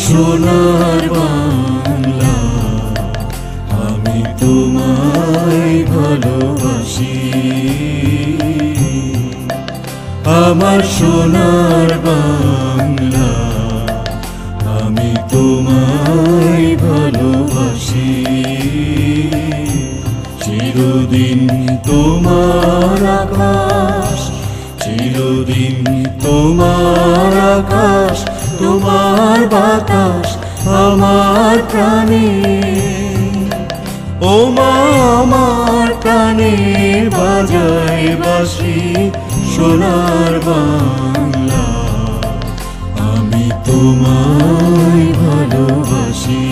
সোনার বাংলা, আমি তোমায় ভালোবাসি। আমার সোনার বাংলা, আমি তোমায় ভালোবাসি। চিরদিন তোমার আকাশ, চিরদিন তোমার আকাশ, তোমার বাতাস আমার প্রাণে। ও মা আমার প্রাণে বাজায় বাঁশি সোনার বাংলা, আমি তোমায় ভালোবাসি।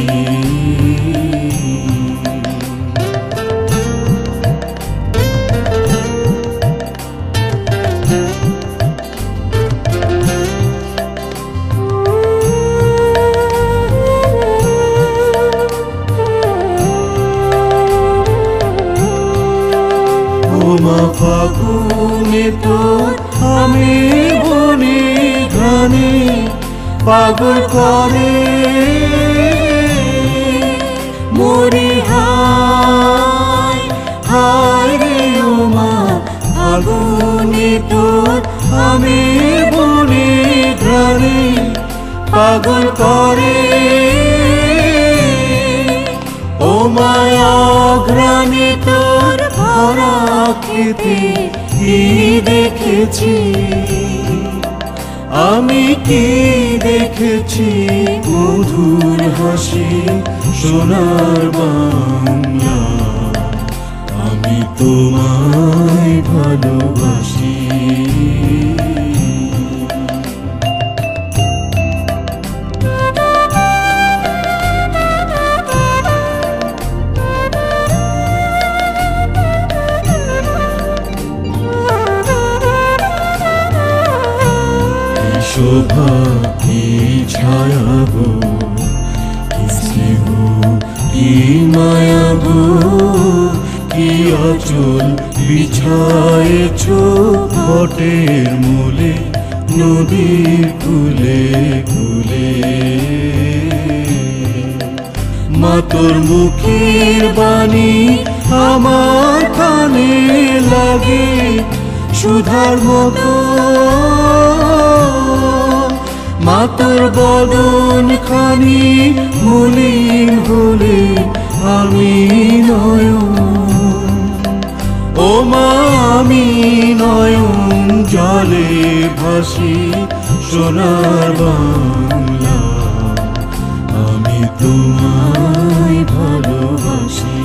ফাগুনে তোর আমি বনে ঘানে পাগল করে মরি। হায় হায় রে ও মা, ফাগুনে তোর আমি বনে ঘানে পাগল করে। ও মায়া ঘ্রাণে তোর ভরা খেতে কি দেখেছি, আমি কি দেখেছি মধুর হাসি সোনার বাংলা, আমি তোমায় ভালোবাসি। শোভা কি ছায়া গো, কি স্নেহ কি মায়া গো, কি আঁচল বিছায়েছ বটের মূলে নদীর কূলে কূলে। মা তোর মুখের বাণী আমার কানে লাগে সুধার মতো। মা তোর বদন খানি মলিন হলে আমি নয়ন, ও মা আমি নয়ন জলে ভাসি সোনার বাংলা, আমি তোমায় ভালোবাসি।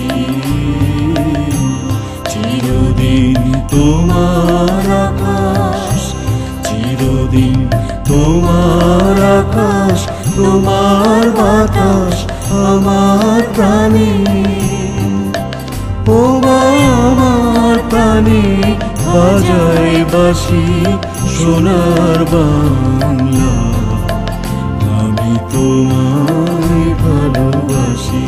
চিরদিন তোমার আকাশ, চিরদিন তোমার আকাশ, তোমার বাতাস আমার প্রাণে। ও মা আমার প্রাণে বাজায় বাঁশি সোনার বাংলা, আমি তোমায় ভালোবাসি।